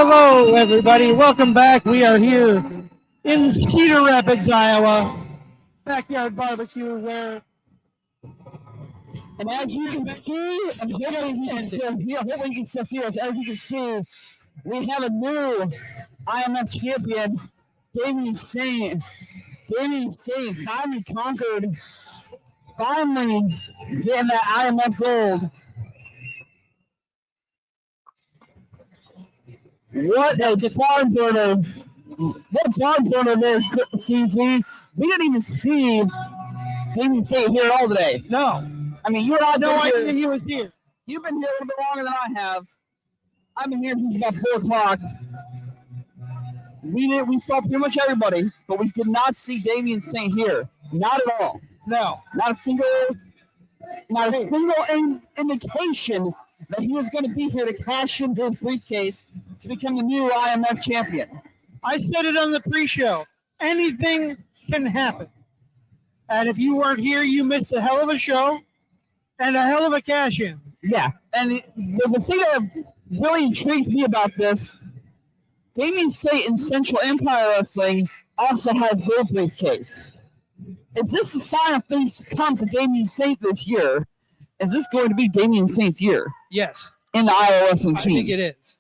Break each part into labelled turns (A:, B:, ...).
A: Hello, everybody. Welcome back. We are here in Cedar Rapids, Iowa. Backyard barbecue where...
B: And as you can see, and hopefully you can still hear us, as you can see, we have a new IMF champion, Damien Saint. Damien Saint finally conquered, finally getting that IMF gold. What a barn burner. What a barn burner there, CZ. We didn't even see Damien Saint here at all today.
A: No.
B: I mean, you were out there.
A: No idea he was here.
B: You've been here a little bit longer than I have. I've been here since about 4 o'clock. We saw pretty much everybody, but we did not see Damien Saint here. Not at all.
A: No.
B: Not a single indication that he was going to be here to cash in his briefcase to become the new IMF champion.
A: I said it on the pre-show. Anything can happen. And if you weren't here, you missed a hell of a show and a hell of a cash-in.
B: Yeah. And the thing that really intrigues me about this, Damien Saint in Central Empire Wrestling also has their briefcase. Is this a sign of things to come for Damien Saint this year? Is this going to be Damien Saint's year?
A: Yes.
B: In the Iowa wrestling scene?
A: I think it is.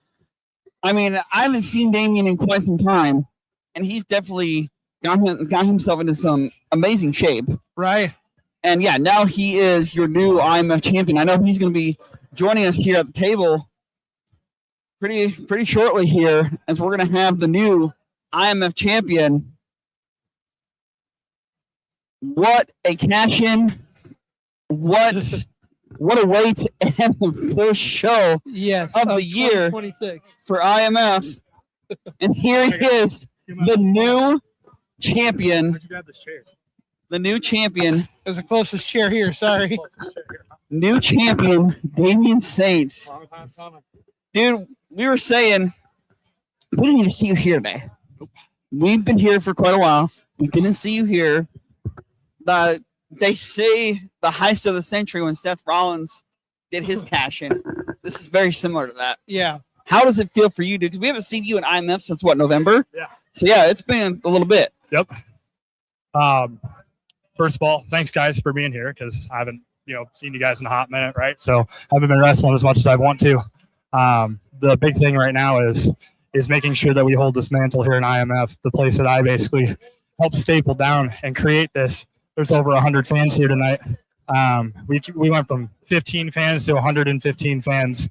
B: I mean, I haven't seen Damien in quite some time, and he's definitely got himself into some amazing shape.
A: Right.
B: And yeah, now he is your new IMF champion. I know he's going to be joining us here at the table pretty shortly here, as we're going to have the new IMF champion. What a cash-in. What a way to end the first show of the year for IMF. And here he is, the new champion.
C: Where'd you grab this chair?
B: The new champion.
A: It was the closest chair here, sorry.
B: New champion, Damien Saint. Dude, we were saying, we didn't even see you here today. We've been here for quite a while. We didn't see you here. They say the heist of the century when Seth Rollins did his cash in. This is very similar to that.
A: Yeah.
B: How does it feel for you, dude? Because we haven't seen you in IMF since what, November?
C: Yeah.
B: So yeah, it's been a little bit.
C: Yep. First of all, thanks guys for being here, because I haven't seen you guys in a hot minute, right? So I haven't been wrestling as much as I want to. The big thing right now is making sure that we hold this mantle here in IMF, the place that I basically helped staple down and create this. There's over 100 fans here tonight. We went from 15 fans to 115 fans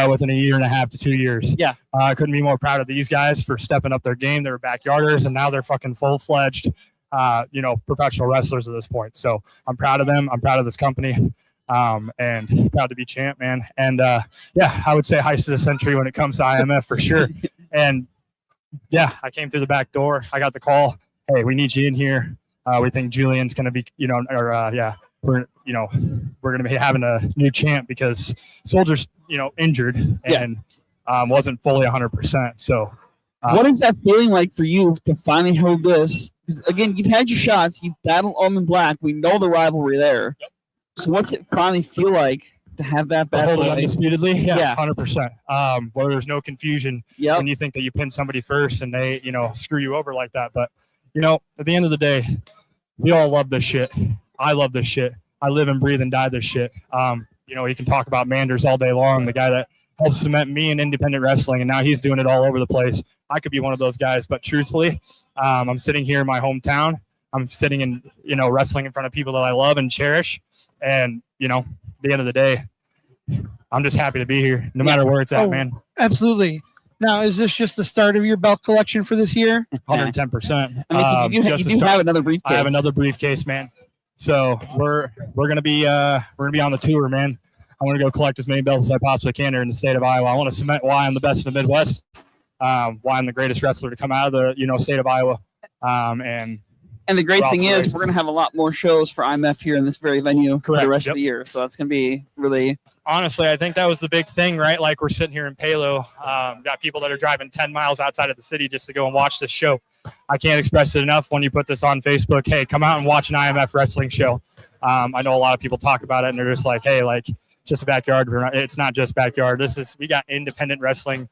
C: within a year and a half to 2 years.
B: Yeah.
C: I couldn't be more proud of these guys for stepping up their game. They were backyarders, and now they're fucking full-fledged, professional wrestlers at this point. So I'm proud of them. I'm proud of this company, and proud to be champ, man. And yeah, I would say heist of the century when it comes to IMF for sure. And yeah, I came through the back door. I got the call. Hey, we need you in here. We think Julian's going to be, we're going to be having a new champ because Soldier's, injured and wasn't fully 100%. So,
B: what is that feeling like for you to finally hold this? Because again, you've had your shots. You've battled Almond Black. We know the rivalry there.
C: Yep.
B: So, what's it finally feel like to have that battle?
C: Hold it undisputedly? Yeah,
B: 100%.
C: Where there's no confusion when you think that you pin somebody first and they, screw you over like that. But at the end of the day, we all love this shit. I love this shit. I live and breathe and die this shit. You can talk about Manders all day long, the guy that helped cement me in independent wrestling, and now he's doing it all over the place. I could be one of those guys, but truthfully, I'm sitting here in my hometown. I'm sitting in, wrestling in front of people that I love and cherish. And, at the end of the day, I'm just happy to be here, no matter where it's at, man.
A: Absolutely. Now, is this just the start of your belt collection for this year?
C: 110%.
B: I mean, you do have another briefcase.
C: I have another briefcase, man. So we're gonna be on the tour, man. I want to go collect as many belts as I possibly can here in the state of Iowa. I want to cement why I'm the best in the Midwest, why I'm the greatest wrestler to come out of the state of Iowa,
B: And the great thing is we're going to have a lot more shows for IMF here in this very venue for the rest of the year. So that's going to be really...
C: Honestly, I think that was the big thing, right? Like we're sitting here in Palo, got people that are driving 10 miles outside of the city just to go and watch this show. I can't express it enough when you put this on Facebook. Hey, come out and watch an IMF wrestling show. I know a lot of people talk about it and they're just like, hey, like just a backyard. It's not just backyard. We got independent wrestling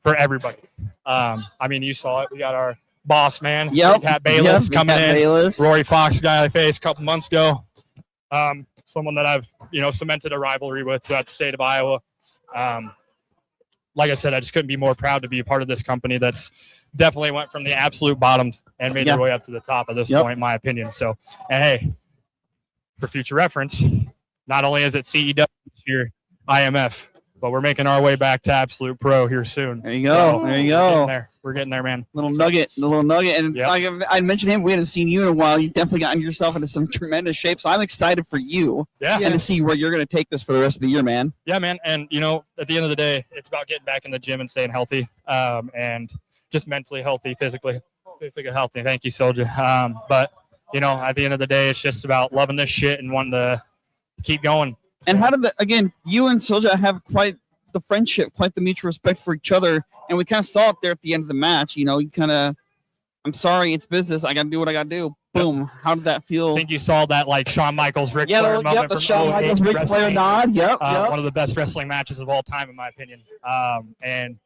C: for everybody. I mean, you saw it. We got our boss man,
B: Yep.
C: Cat Bayless, coming in.
B: Bayless.
C: Rory Fox, guy I faced a couple months ago. Someone that I've, cemented a rivalry with throughout the state of Iowa. Like I said, I just couldn't be more proud to be a part of this company that's definitely went from the absolute bottoms and made their way up to the top at this point, in my opinion. So, and hey, for future reference, not only is it CEW this year, IMF, but we're making our way back to Absolute Pro here soon.
B: There you go.
C: So
B: there you go.
C: We're getting there, man.
B: The little nugget. And like I mentioned him, we hadn't seen you in a while. You've definitely gotten yourself into some tremendous shape. So I'm excited for you. And to see where you're going to take this for the rest of the year, man.
C: Yeah, man. And, at the end of the day, it's about getting back in the gym and staying healthy, and just mentally healthy, physically healthy. Thank you, Soldier. But, at the end of the day, it's just about loving this shit and wanting to keep going.
B: And how did you and Soldier have quite the friendship, quite the mutual respect for each other, and we kind of saw it there at the end of the match. You kind of, I'm sorry, it's business. I got to do what I got to do. Boom. How did that feel?
C: I think you saw that Shawn Michaels, Ric Flair moment
B: the
C: from
B: Shawn Michaels, Ric Flair nod.
C: One of the best wrestling matches of all time, in my opinion. And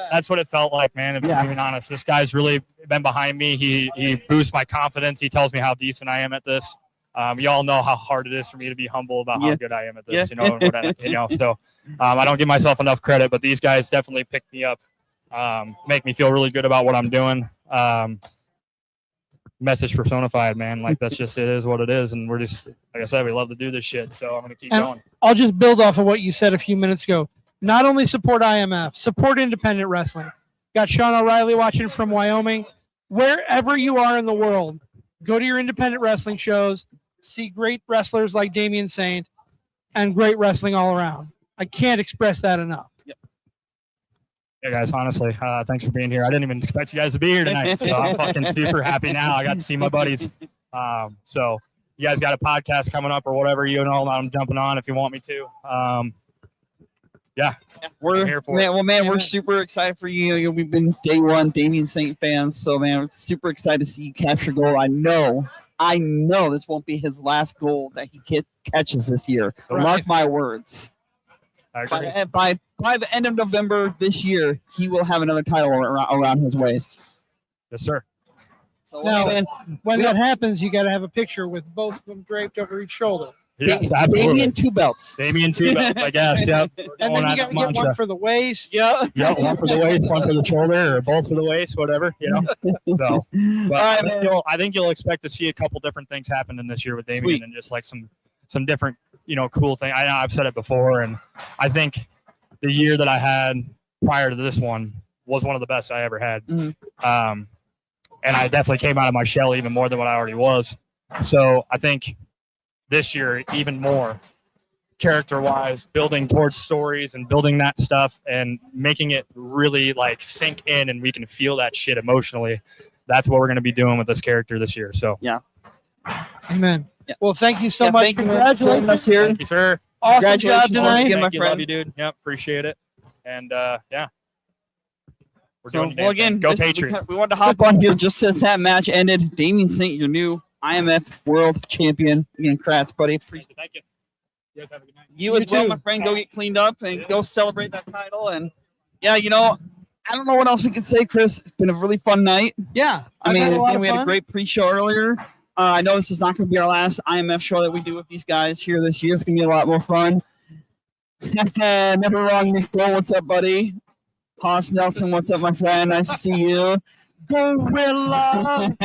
C: that's what it felt like, man. If I'm being honest, this guy's really been behind me. He boosts my confidence. He tells me how decent I am at this. Y'all know how hard it is for me to be humble about how good I am at this. So I don't give myself enough credit, but these guys definitely pick me up, make me feel really good about what I'm doing. Message personified, man. Like, that's just, it is what it is. And we're just, like I said, we love to do this shit. So I'm going to keep going.
A: I'll just build off of what you said a few minutes ago. Not only support IMF, support independent wrestling. Got Sean O'Reilly watching from Wyoming. Wherever you are in the world, go to your independent wrestling shows, see great wrestlers like Damian Saint, and great wrestling all around. I can't express that enough.
C: Yeah, guys, honestly, thanks for being here. I didn't even expect you guys to be here tonight, so I'm fucking super happy now. I got to see my buddies. So you guys got a podcast coming up or whatever, I'm jumping on if you want me to.
B: We're
C: here for it.
B: We're super excited for you. We've been day one Damian Saint fans, so man, we're super excited to see you capture gold. I know this won't be his last goal that he catches this year. Right. Mark my words. By the end of November this year, he will have another title around his waist.
C: Yes, sir.
A: So now, when that happens, you got to have a picture with both of them draped over each shoulder.
C: Yes, absolutely.
B: Damian two belts,
C: I guess. Yep.
A: And then you got to get one for the waist.
C: Yeah, one for the waist, one for the shoulder, or both for the waist, whatever. So, but I think you'll expect to see a couple different things happen in this year with Damian, and just like some different, cool thing. I've said it before, and I think the year that I had prior to this one was one of the best I ever had. Mm-hmm. And I definitely came out of my shell even more than what I already was. So I think this year, even more character-wise, building towards stories and building that stuff and making it really like sink in, and we can feel that shit emotionally. That's what we're going to be doing with this character this year. So
A: Amen. Yeah. Well, thank you so much.
B: Congratulations us here.
C: Thank you, sir.
A: Awesome job tonight.
C: Thank you, love you, dude. Yep, appreciate it. And We're doing
B: again,
C: go Patriots.
B: We wanted to hop on here just as that match ended. Damian Saint, your new IMF World Champion. Again, congrats, buddy.
C: Appreciate it. Thank you. You guys have a good night.
B: You as well, my friend. Go get cleaned up and go celebrate that title. And I don't know what else we can say, Chris. It's been a really fun night.
A: Yeah,
B: we had a great pre-show earlier. I know this is not going to be our last IMF show that we do with these guys here this year. It's going to be a lot more fun. Never wrong, Nick Bull. What's up, buddy? Haas Nelson, what's up, my friend? Nice to see you.
A: Gorilla.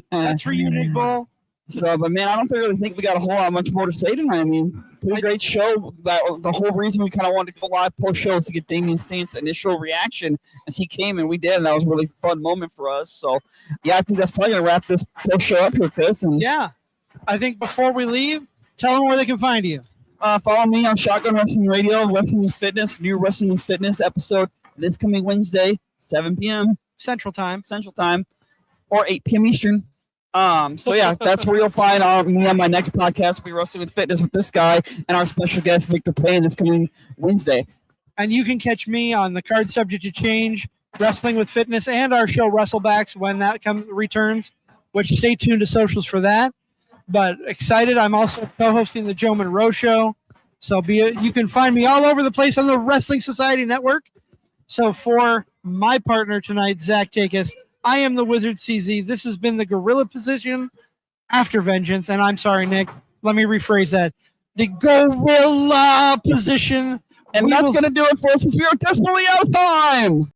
A: That's for you, Nick Bull.
B: So, but man, I don't really think we got a whole lot much more to say tonight. I mean, pretty great show. That the whole reason we kind of wanted to go live post show is to get Damian Saint's initial reaction as he came, and we did, and that was a really fun moment for us. So, I think that's probably gonna wrap this post show up here, Chris. And
A: I think before we leave, tell them where they can find you.
B: Follow me on Shotgun Wrestling Radio, Wrestling and Fitness, new Wrestling and Fitness episode this coming Wednesday, 7 p.m.
A: Central Time,
B: or 8 p.m. Eastern. That's where you'll find me on my next podcast. We'll be Wrestling with Fitness with this guy and our special guest, Victor Payne, this coming Wednesday.
A: And you can catch me on the Card Subject to Change, Wrestling with Fitness, and our show Wrestlebacks when that returns, which stay tuned to socials for that. But excited. I'm also co-hosting the Joe Monroe Show. So you can find me all over the place on the Wrestling Society Network. So for my partner tonight, Zach Takis, I am the Wizard CZ. This has been the gorilla position after Vengeance. And I'm sorry, Nick. Let me rephrase that. The gorilla position.
B: And that's going to do it for us since we are desperately out of time.